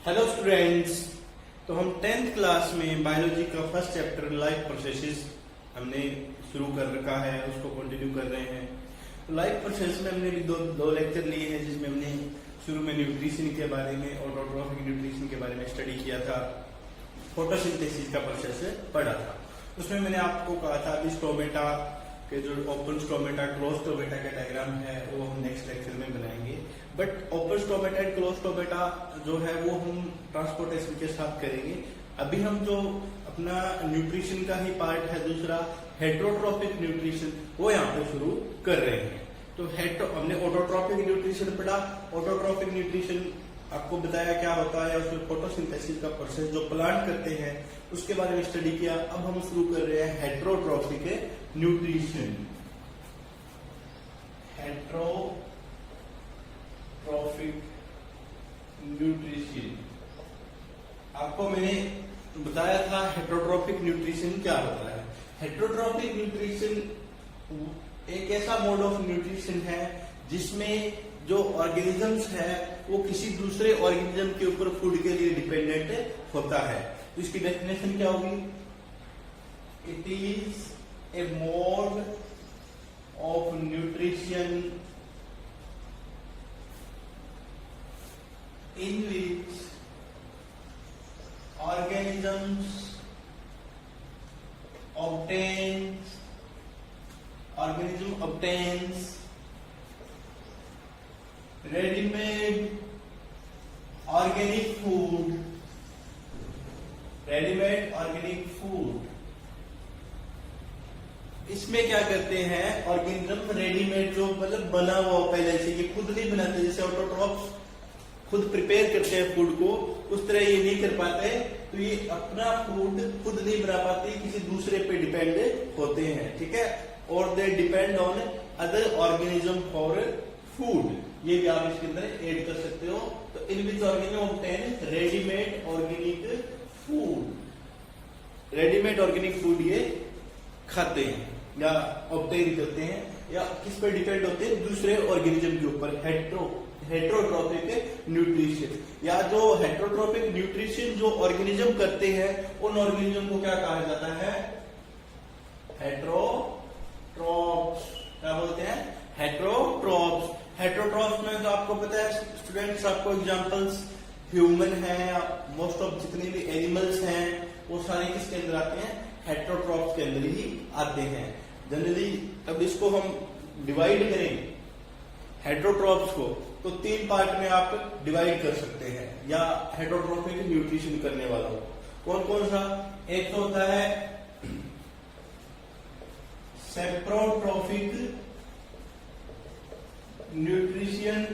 Hello students. तो हम 10th class में बायोलॉजी का फर्स्ट चैप्टर लाइफ प्रोसेसेस हमने शुरू कर रखा है, उसको कंटिन्यू कर रहे हैं। तो लाइफ प्रोसेस में हमने भी दो लेक्चर लिए हैं, जिसमें हमने शुरू में न्यूट्रिशन के बारे में और ऑटोट्रॉफिक न्यूट्रिशन के बारे में स्टडी किया था, फोटोसिंथेसिस का प्रोसेस पढ़ा था। उसमें मैंने आपको कहा था अभी स्टोमेटा के जो ओपन स्टोमेटा क्लोज स्टोमेटा का डायग्राम है वो हम नेक्स्ट लेक्चर में बनाएंगे। But open stomata and close stomata जो है वो हम ट्रांसपोर्टेशन के साथ करेंगे। अभी हम जो अपना न्यूट्रिशन का ही पार्ट है दूसरा हेट्रोट्रॉपिक न्यूट्रिशन वो यहाँ पे शुरू कर रहे हैं। तो हमने ऑटोट्रॉपिक न्यूट्रिशन पढ़ा। ऑटोट्रॉपिक न्यूट्रिशन आपको बताया क्या होता है, उसमें फोटोसिंथेसिस का प्रोसेस जो प्लांट करते हैं उसके बारे में स्टडी किया। अब हम शुरू कर रहे हैं हेट्रोट्रॉपिक न्यूट्रिशन। हेट्रोट्रॉपिक न्यूट्रिशन आपको मैंने बताया था हेट्रोट्रॉपिक न्यूट्रिशन क्या होता है। हेट्रोट्रॉपिक न्यूट्रिशन एक ऐसा मोड ऑफ न्यूट्रिशन है जिसमें जो ऑर्गेनिजम्स है वो किसी दूसरे ऑर्गेनिज्म के ऊपर फूड के लिए डिपेंडेंट होता है। तो इसकी डेफिनेशन क्या होगी? It is a mode of nutrition in which organisms obtains ready-made organic food इसमें क्या करते हैं ऑर्गेनिज्म रेडीमेड जो मतलब बना हुआ पहले से, ये खुद नहीं बनाते। जैसे ऑटोट्रॉप्स खुद प्रिपेयर करते हैं फूड को, उस तरह ये नहीं कर पाते। तो ये अपना फूड खुद नहीं बना पाते, किसी दूसरे पे डिपेंड होते हैं, ठीक है। और they depend on other organism for food, ये भी आप इसके अंदर ऐड कर सकते हो। तो in which organism obtain readymade organic food ये खाते हैं या ऑब्टेन करते हैं या किस पर डिपेंड होते हैं? दूसरे ऑर्गेनिज्म के ऊपर। हेट्रोट्रॉपिक न्यूट्रिशन या जो हेट्रोट्रॉपिक न्यूट्रिशन जो ऑर्गेनिज्म करते हैं उन ऑर्गेनिज्म को क्या कहा जाता है? हेट्रोट्रॉप्स। क्या बोलते हैं? हेट्रोट्रॉप्स। हेट्रोट्रॉप्स में तो आपको पता है स्टूडेंट्स, आपको एग्जांपल्स ह्यूमन है, मोस्ट ऑफ जितने भी एनिमल्स हैं वो सारे किसके अंदर आते हैं? हेट्रोट्रॉप्स के अंदर ही आते हैं जनरली। अब इसको हम डिवाइड करें हेट्रोट्रॉप्स को तो 3 पार्ट में आप डिवाइड कर सकते हैं या हेट्रोट्रॉपिक न्यूट्रिशन करने वाला हो। कौन कौन सा? एक तो होता है सेप्रोट्रॉपिक न्यूट्रिशन,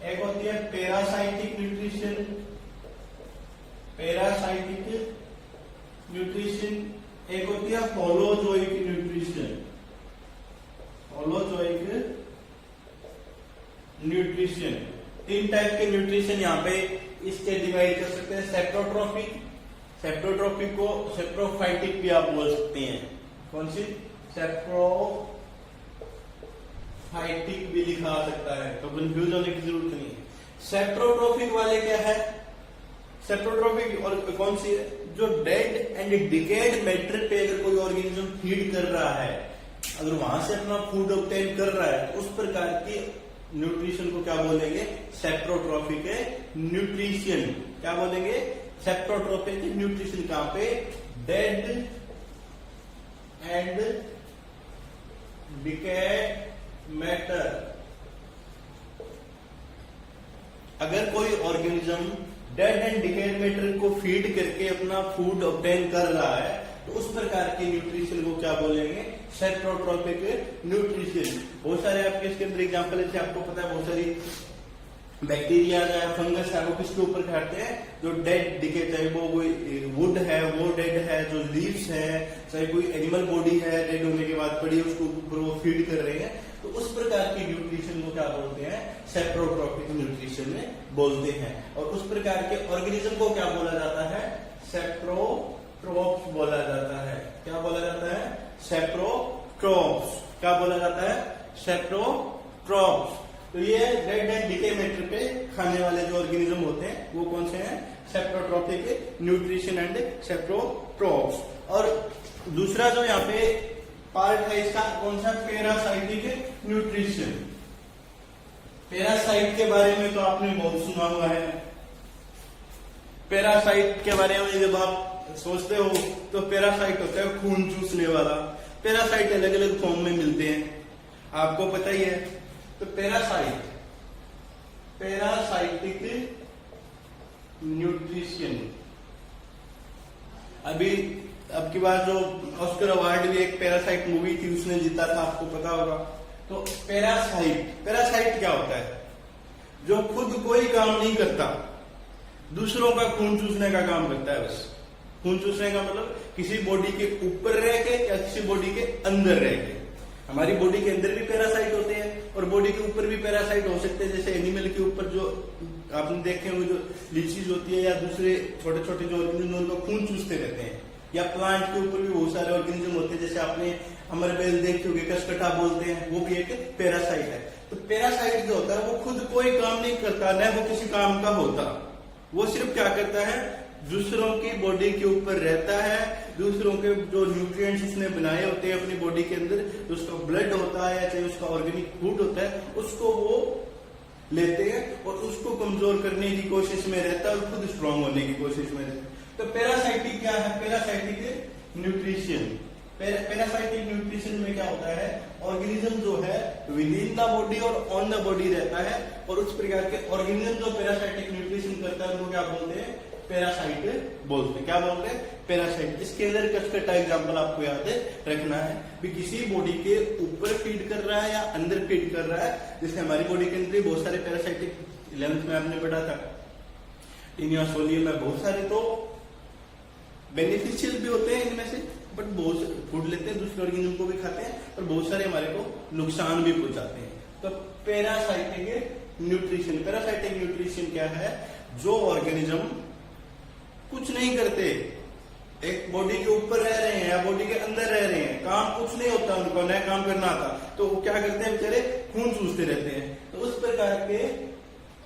एक होती है पैरासाइटिक न्यूट्रिशन, एक होती है होलोजोइक न्यूट्रिशन। 3 टाइप के न्यूट्रिशन यहाँ पे इसके डिवाइड कर सकते हैं। सेप्रोट्रॉपिक को सेप्रोफाइटिक भी आप बोल सकते हैं। कौन सी? सेप्रोफाइटिक भी लिखा सकता है, तो कंफ्यूज होने की जरूरत नहीं है। सेप्रोट्रॉपिक वाले क्या है? सेप्रोट्रॉपिक और कौन सी है? जो डेड एंड डिकेड मैटर पे अगर कोई ऑर्गेनिज्म फीड कर रहा है, अगर वहां से अपना फूड ऑब्टेन कर रहा है, उस प्रकार की न्यूट्रिशन को क्या बोलेंगे? Saprotrophic nutrition. क्या बोलेंगे? Saprotrophic nutrition. कहां पे? Dead and decade matter. अगर कोई organism dead and decade matter को फीड करके अपना फूड ऑब्टेन कर रहा है तो उस प्रकार के न्यूट्रिशन को क्या बोलेंगे? Saprotrophic nutrition. बहुत सारे आपके इसके अंदर एग्जाम्पल है, आपको पता है बहुत सारी बैक्टीरिया है, फंगस है, वो किसके ऊपर खाते हैं? जो डेड डिकेड, चाहे वो कोई वुड है वो डेड है, जो लीव्स है, चाहे कोई एनिमल बॉडी है डेड होने के बाद पड़ी है उसको ऊपर वो फीड कर रहे हैं। तो उस प्रकार की न्यूट्रिशन को क्या बोलते हैं? सेप्रोट्रॉपिक न्यूट्रिशन में बोलते हैं। और उस प्रकार के ऑर्गेनिज्म को क्या बोला जाता है? सेप्रोट्रॉप्स बोला जाता है। क्या बोला जाता है? सेप्रोट्रॉप्स। क्या बोला जाता है? सेप्रोट्रॉप्स। तो ये डेड एंड डिके मैटर पे खाने वाले जो ऑर्गेनिज्म होते हैं वो कौन से हैं? सेप्रोट्रोपिक, न्यूट्रिशन एंड सेप्रोट्रोप्स। और दूसरा जो यहाँ पे पार्ट है इसका कौन सा? Parasitic nutrition. पैरासाइट के बारे में तो आपने बहुत सुना हुआ है। पैरासाइट के बारे में जब आप सोचते हो तो पैरासाइट होता है खून चूसने वाला। पैरासाइट अलग अलग फॉर्म में मिलते हैं, आपको पता ही है। तो पैरासाइटिक न्यूट्रिशन, अभी अब की बार जो ऑस्कर अवार्ड भी एक पैरासाइट मूवी थी उसने जीता था, आपको पता होगा। तो पैरासाइट क्या होता है? जो खुद कोई काम नहीं करता, दूसरों का खून चूसने का काम करता है। बस खून चूसने का मतलब किसी बॉडी के ऊपर रह के या किसी बॉडी के अंदर रह के। हमारी बॉडी के अंदर भी पैरासाइट होते हैं और बॉडी के ऊपर भी पैरासाइट हो सकते हैं। जैसे एनिमल के ऊपर जो आपने देखे हुए जो लीचीज होती है या दूसरे छोटे छोटे जो ऑर्गेनिज्म उनको खून चूसते रहते हैं, या प्लांट के ऊपर भी बहुत सारे ऑर्गेनिज्म होते हैं। जैसे आपने अमरबेल देखे होंगे, कसकटा बोलते हैं, वो भी एक पैरासाइट है। तो पैरासाइट जो होता है वो खुद कोई काम नहीं करता, न वो किसी काम का होता। वो सिर्फ क्या करता है? दूसरों की बॉडी के ऊपर रहता है, दूसरों के जो न्यूट्रिएंट्स उसने बनाए होते हैं अपनी बॉडी के अंदर, जो उसका ब्लड होता है या चाहे उसका ऑर्गेनिक फूड होता है, उसको वो लेते हैं और उसको कमजोर करने की कोशिश में रहता है और खुद स्ट्रांग होने की कोशिश में रहता है। तो पैरासाइटिक क्या है? Parasitic nutrition. पैरासाइटिक न्यूट्रिशन में क्या होता है? ऑर्गेनिज्म जो है विद इन द बॉडी और ऑन द बॉडी रहता है, और उस प्रकार के ऑर्गेनिज्म जो पैरासाइटिक न्यूट्रिशन करता है उनको क्या बोलते हैं? पैरासाइट बोलते हैं। क्या बोलते हैं? पैरासाइट। इसके अंदर कसकटा एग्जाम्पल आपको याद रखना है कि किसी बॉडी के ऊपर फीड कर रहा है या अंदर फीड कर रहा है। जैसे हमारी बॉडी के अंदर बहुत सारे पैरासाइटिक 11th में आपने पढ़ा था, टीनिया सोलियम में बहुत सारे तो बेनिफिशियल भी होते हैं इनमें से, बट बहुत फूड लेते हैं, दूसरे ऑर्गेनिज्म को भी खाते हैं, और बहुत सारे हमारे को नुकसान भी पहुंचाते हैं। तो पैरासाइटिक न्यूट्रिशन, पैरासाइटिक न्यूट्रिशन क्या है? जो ऑर्गेनिज्म कुछ नहीं करते, एक बॉडी के ऊपर रह रहे हैं या बॉडी के अंदर रह रहे हैं, काम कुछ नहीं होता उनको, नया काम करना आता, तो वो क्या करते हैं बेचारे? खून चूसते रहते हैं। तो उस प्रकार के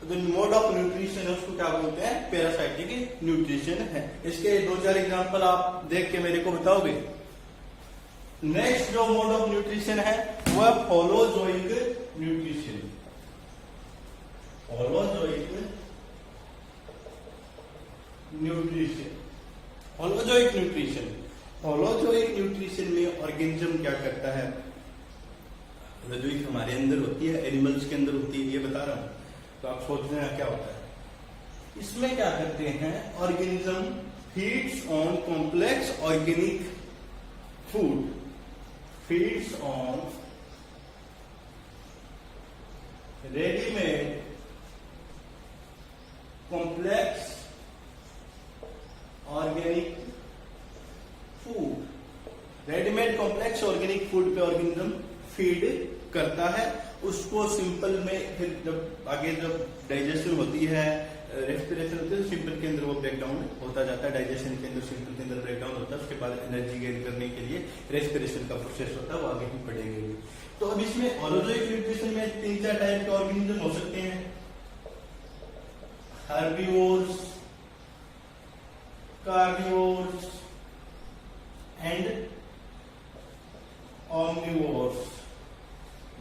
जो मोड ऑफ न्यूट्रिशन है उसको क्या बोलते हैं? पैरासाइटिक न्यूट्रिशन है। इसके 2-4 एग्जांपल आप देख के मेरे को बताओगे। नेक्स्ट जो मोड ऑफ न्यूट्रिशन है वह holozoic nutrition. Holozoic nutrition, holozoic nutrition. Holozoic nutrition में ऑर्गेनिज्म क्या करता है? होलोजोइक हमारे अंदर होती है, एनिमल्स के अंदर होती है, ये बता रहा हूं। तो आप सोच रहे हैं क्या होता है इसमें? क्या करते हैं? Organism feeds on complex organic food, feeds on readymade complex organic food. Readymade complex organic food पे ऑर्गेनिज्म फीड करता है। उसको सिंपल में फिर जब आगे जब डाइजेशन होती है, रेस्पिरेशन होती है, सिंपल के अंदर वो ब्रेकडाउन होता जाता है। डाइजेशन के अंदर सिंपल के अंदर ब्रेकडाउन होता है, उसके बाद एनर्जी गेन करने के लिए रेस्पिरेशन का प्रोसेस होता है, वो आगे भी पढ़ेंगे। तो अब इसमें होलोजोइक न्यूट्रिशन में 3-4 टाइप के ऑर्गेनिज्म हो सकते हैं। Herbivores, carnivores and omnivores.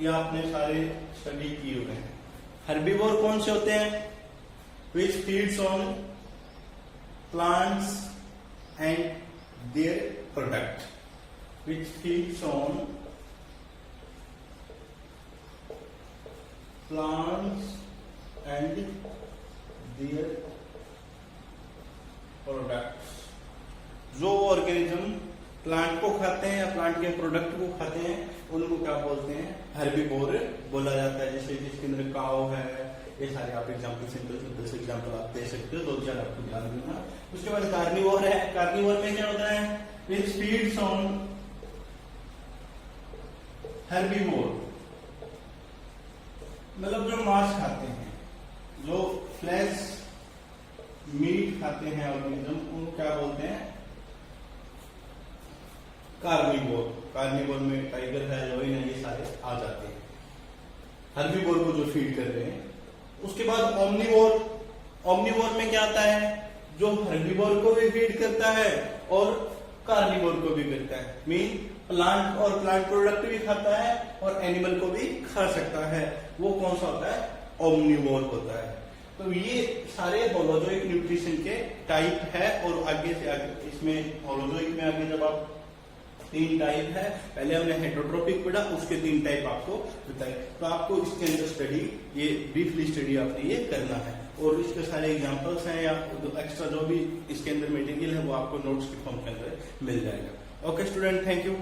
ये आपने सारे स्टडी किए हुए हैं। हर्बीवोर कौन से होते हैं? Which feeds on plants and their product, which feeds on plants and their products. जो ऑर्गेनिज्म प्लांट को खाते हैं या प्लांट के प्रोडक्ट को खाते हैं उनको क्या बोलते हैं? हर्बीवोर बोला जाता है। जैसे जिसके अंदर काव है, ये सारे आप एग्जाम्पल सिंपल से एग्जाम्पल आप दे सकते हो, 2-4 आपको ध्यान देना। उसके बाद कार्निवोर है। कार्निवोर में क्या होता है? विच फीड्स ऑन हर्बीवोर, मतलब जो मांस खाते हैं, जो फ्लैश मीट खाते हैं ऑर्गेनिज्म, उनको क्या बोलते हैं? कार्निवोर। कार्निवोर में टाइगर है, लोइन है, ये सारे आ जाते हैं। हर्बीवोर को जो फीड कर रहे हैं। उसके बाद ओमनीवोर में क्या आता है, जो हर्बीवोर को भी फीड करता है और कार्निवोर को भी करता है, मीन प्लांट और प्लांट प्रोडक्ट भी खाता है और एनिमल को भी खा सकता है। वो कौन सा होता है, ओमनीवोर होता है। तो ये सारे होलोजोइक न्यूट्रिशन के टाइप है। और आगे से आगे इसमें होलोजोइक में आगे जब आप 3 टाइप है, पहले हमने हेटरोट्रोपिक पढ़ा, उसके 3 टाइप आपको बताए। तो आपको इसके अंदर स्टडी, ये ब्रीफली स्टडी आपने ये करना है और इसके सारे एग्जांपल्स हैं या एक्स्ट्रा जो भी इसके अंदर मटेरियल है वो आपको नोट्स के फॉर्म के अंदर मिल जाएगा। Okay student, thank you.